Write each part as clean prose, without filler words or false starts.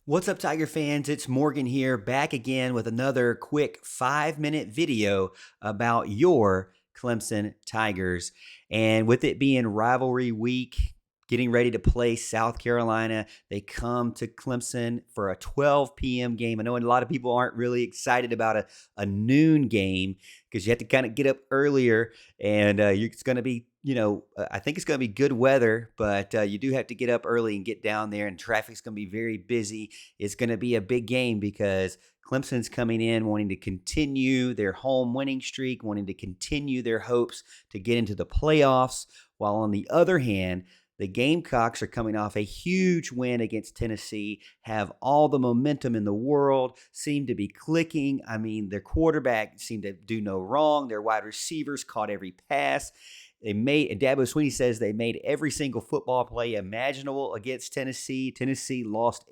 What's up, Tiger fans? It's Morgan here, back again with another quick 5-minute video about your Clemson Tigers. And with it being rivalry week, getting ready to play South Carolina, they come to Clemson for a 12 p.m. game. I know a lot of people aren't really excited about a noon game because you have to kind of get up earlier, and it's going to be I think it's going to be good weather, but you do have to get up early and get down there, and traffic's going to be very busy. It's going to be a big game because Clemson's coming in wanting to continue their home winning streak, wanting to continue their hopes to get into the playoffs, while on the other hand, the Gamecocks are coming off a huge win against Tennessee, have all the momentum in the world, seem to be clicking. I mean, their quarterback seemed to do no wrong. Their wide receivers caught every pass. Dabo Swinney says they made every single football play imaginable against Tennessee. Tennessee lost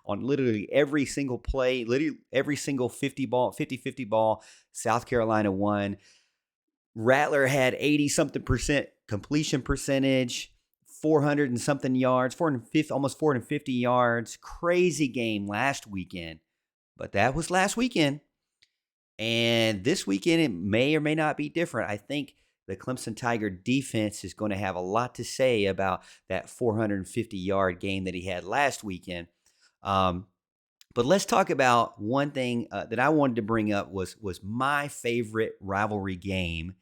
on literally every single play, literally every single 50-50 ball. South Carolina won. Rattler had 80-something% completion percentage, 400 and something yards, 450, almost 450 yards. Crazy game last weekend, but that was last weekend. And this weekend, it may or may not be different. I think the Clemson Tiger defense is going to have a lot to say about that 450-yard game that he had last weekend. But let's talk about one thing that I wanted to bring up was my favorite rivalry game.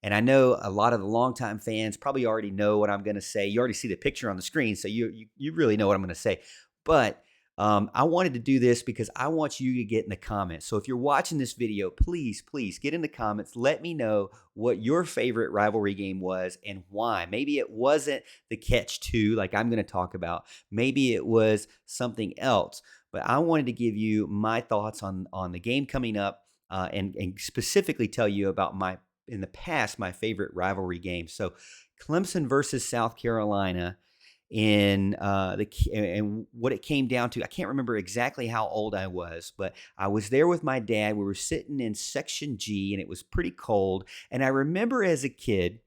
And I know a lot of the longtime fans probably already know what I'm going to say. You already see the picture on the screen, so you really know what I'm going to say. But I wanted to do this because I want you to get in the comments. So if you're watching this video, please get in the comments. Let me know what your favorite rivalry game was and why. Maybe it wasn't the catch two like I'm going to talk about. Maybe it was something else. But I wanted to give you my thoughts on the game coming up and specifically tell you about in the past, my favorite rivalry game. So Clemson versus South Carolina and what it came down to. I can't remember exactly how old I was, but I was there with my dad. We were sitting in section G, and it was pretty cold. And I remember as a kid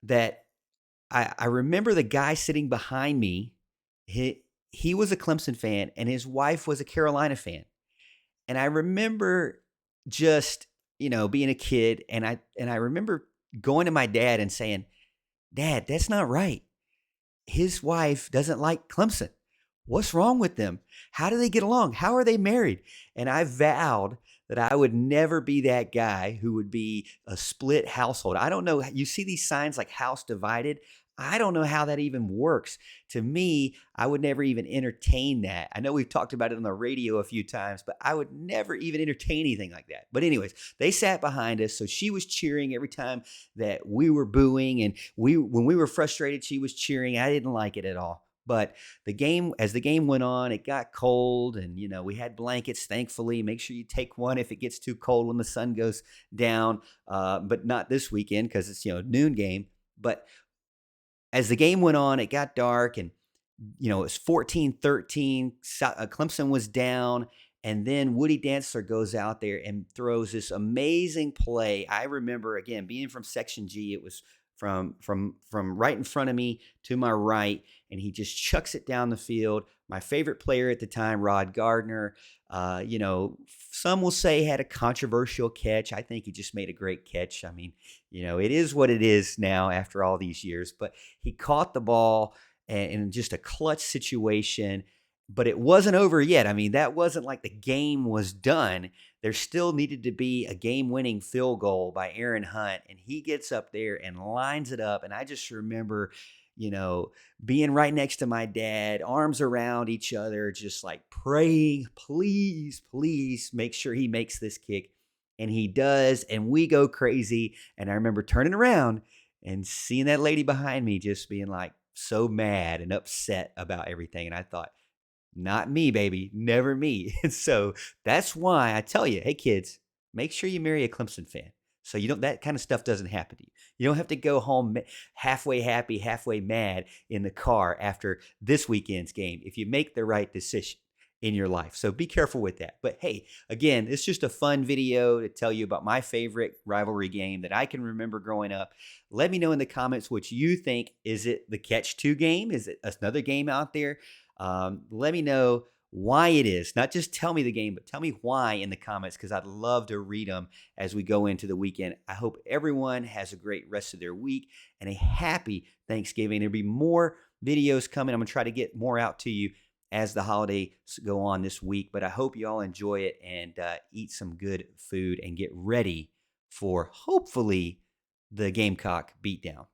that I remember the guy sitting behind me. He was a Clemson fan, and his wife was a Carolina fan. And I remember just being a kid, and I remember going to my dad and saying, "Dad, that's not right. His wife doesn't like Clemson. What's wrong with them? How do they get along? How are they married?" And I vowed that I would never be that guy who would be a split household. I don't know. You see these signs like house divided. I don't know how that even works. To me, I would never even entertain that. I know we've talked about it on the radio a few times, but I would never even entertain anything like that. But anyways, they sat behind us, so she was cheering every time that we were booing, and when we were frustrated, she was cheering. I didn't like it at all. But as the game went on, it got cold, and we had blankets. Thankfully, make sure you take one if it gets too cold when the sun goes down. But not this weekend because it's noon game. But as the game went on, it got dark, and it was 14-13. Clemson was down, and then Woody Dantzler goes out there and throws this amazing play. I remember, again, being from Section G, it was from right in front of me to my right, and he just chucks it down the field. My favorite player at the time, Rod Gardner, some will say had a controversial catch. I think he just made a great catch. I mean, it is what it is now after all these years, but he caught the ball in just a clutch situation, but it wasn't over yet. I mean, that wasn't like the game was done. There still needed to be a game-winning field goal by Aaron Hunt, and he gets up there and lines it up. And I just remember, being right next to my dad, arms around each other, just like praying, please, please make sure he makes this kick. And he does, and we go crazy. And I remember turning around and seeing that lady behind me just being like so mad and upset about everything. And I thought, not me, baby. Never me. And so that's why I tell you, hey, kids, make sure you marry a Clemson fan. So that kind of stuff doesn't happen to you. You don't have to go home halfway happy, halfway mad in the car after this weekend's game if you make the right decision in your life. So be careful with that. But hey, again, it's just a fun video to tell you about my favorite rivalry game that I can remember growing up. Let me know in the comments what you think. Is it the Catch 2 game? Is it another game out there? Let me know why it is. Not just tell me the game, but tell me why in the comments, because I'd love to read them as we go into the weekend. I hope everyone has a great rest of their week and a happy Thanksgiving. There'll be more videos coming. I'm going to try to get more out to you as the holidays go on this week, but I hope you all enjoy it and eat some good food and get ready for hopefully the Gamecock beatdown.